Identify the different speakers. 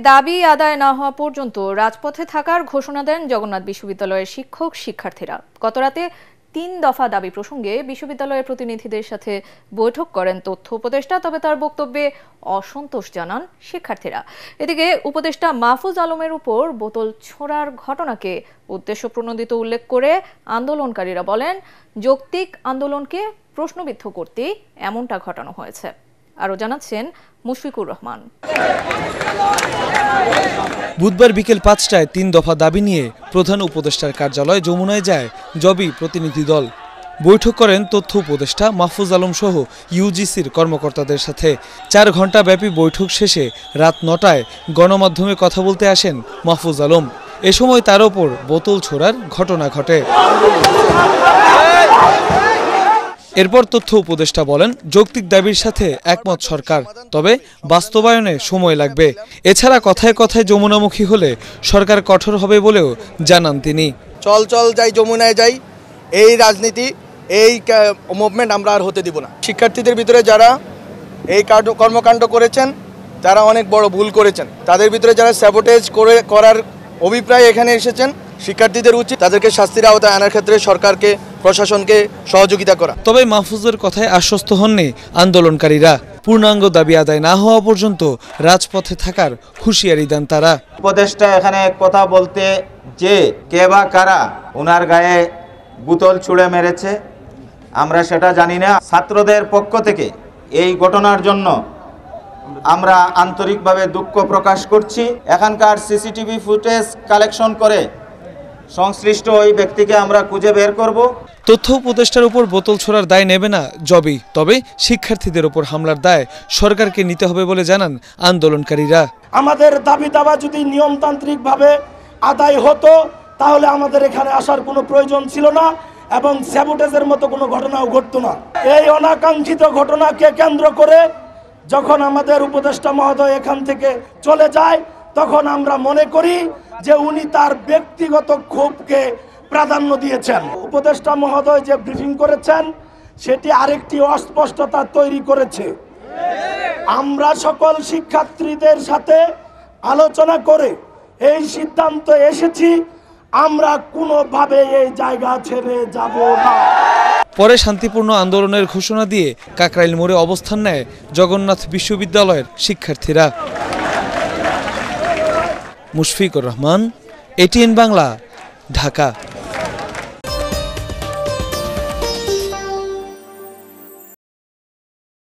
Speaker 1: দাবি আদায় না হওয়া পর্যন্ত রাজপথে থাকার ঘোষণা দেন জগন্নাথ বিশ্ববিদ্যালয়ের শিক্ষক শিক্ষার্থীরা। গতরাতে ৩ দফা দাবি প্রসঙ্গে বিশ্ববিদ্যালয়ের প্রতিনিধিদের সাথে বৈঠক করেন তথ্য উপদেষ্টা, তবে তার বক্তব্যে অসন্তোষ জানান শিক্ষার্থীরা। এদিকে উপদেষ্টা মাহফুজ আলমের উপর বোতল ছোড়ার ঘটনাকে উদ্দেশ্যপ্রণোদিত উল্লেখ করে আন্দোলনকারীরা বলেন, যৌক্তিক আন্দোলনকে প্রশ্নবিদ্ধ করতেই এমনটা ঘটানো হয়েছে। আরও জানাচ্ছেন মুশফিকুর রহমান।
Speaker 2: বুধবার বিকেল ৫টায় ৩ দফা দাবি নিয়ে প্রধান উপদেষ্টার কার্যালয় যমুনায় যায় জবি প্রতিনিধি দল। বৈঠক করেন তথ্য উপদেষ্টা মাহফুজ আলম সহ ইউজিসির কর্মকর্তাদের সাথে। ৪ ঘণ্টা ব্যাপী বৈঠক শেষে রাত ৯টায় গণমাধ্যমে কথা বলতে আসেন মাহফুজ আলম। এ সময় তার ওপর বোতল ছোড়ার ঘটনা ঘটে। এরপর তথ্য উপদেষ্টা বলেন, যৌক্তিক দাবির সাথে একমত সরকার, তবে বাস্তবায়নে সময় লাগবে। এছাড়া কথায় কথায় যমুনামুখী হলে সরকার কঠোর হবে বলেও জানান তিনি।
Speaker 3: চল চল যাই যমুনায় যাই, এই রাজনীতি, এই মুভমেন্ট আমরা আর হতে দিব না। শিক্ষার্থীদের ভিতরে যারা এই কর্মকাণ্ড করেছেন তারা অনেক বড় ভুল করেছেন। তাদের ভিতরে যারা স্যাবোটেজ করার অভিপ্রায় এখানে এসেছেন, শিক্ষার্থীদের উচিত তাদেরকে শাস্তির আওতায় আনার ক্ষেত্রে সরকারকে, প্রশাসনকে সহযোগিতা করা।
Speaker 2: তবে মাহফুজের কথায় আশ্বস্ত হননি আন্দোলনকারীরা। পূর্ণাঙ্গ দাবি আদায় না হওয়া পর্যন্ত রাজপথে থাকার হুঁশিয়ারি দেন তারা।
Speaker 4: উপদেষ্টা এখানে কথা বলতে যে কে বা কারা ওনার গায়ে বোতল ছুঁড়ে মেরেছে আমরা সেটা জানি না। ছাত্রদের পক্ষ থেকে এই ঘটনার জন্য আমরা আন্তরিকভাবে দুঃখ প্রকাশ করছি। এখানকার সিসিটিভি ফুটেজ কালেকশন করে সংশ্লিষ্ট ওই ব্যক্তিকে আমরা খুঁজে বের করব।
Speaker 2: তথ্য উপদেষ্টার উপর বোতল ছোড়ার দায় নেবে না জবি, তবে শিক্ষার্থীদের উপর হামলার দায় সরকারকে নিতে হবে বলে জানান আন্দোলনকারীরা।
Speaker 5: আমাদের দাবি দাবা যদি নিয়মতান্ত্রিকভাবে আদায় হতো তাহলে আমাদের এখানে আসার কোনো প্রয়োজন ছিল না এবং স্যাবোটেজের মতো কোনো ঘটনাও ঘটতো না। এই অনাকাঙ্ক্ষিত ঘটনাকে কেন্দ্র করে যখন আমাদের উপদেষ্টা মহোদয় এখান থেকে চলে যায়, তখন আমরা মনে করি যে উনি তার ব্যক্তিগত ক্ষোভকে প্রাধান্য দিয়েছেন। উপদেষ্টা মহোদয় যে ব্রিফিং করেছেন সেটি আরেকটি অস্পষ্টতা তৈরি করেছে। আমরা সকল শিক্ষার্থীদের সাথে আলোচনা করে এই সিদ্ধান্ত এসেছি, আমরা কোনোভাবে এই জায়গা ছেড়ে যাব না।
Speaker 2: পরে শান্তিপূর্ণ আন্দোলনের ঘোষণা দিয়ে কাকরাইল মোড়ে অবস্থান নেয় জগন্নাথ বিশ্ববিদ্যালয়ের শিক্ষার্থীরা। মুশফিকুর রহমান, এটিএন বাংলা, ঢাকা।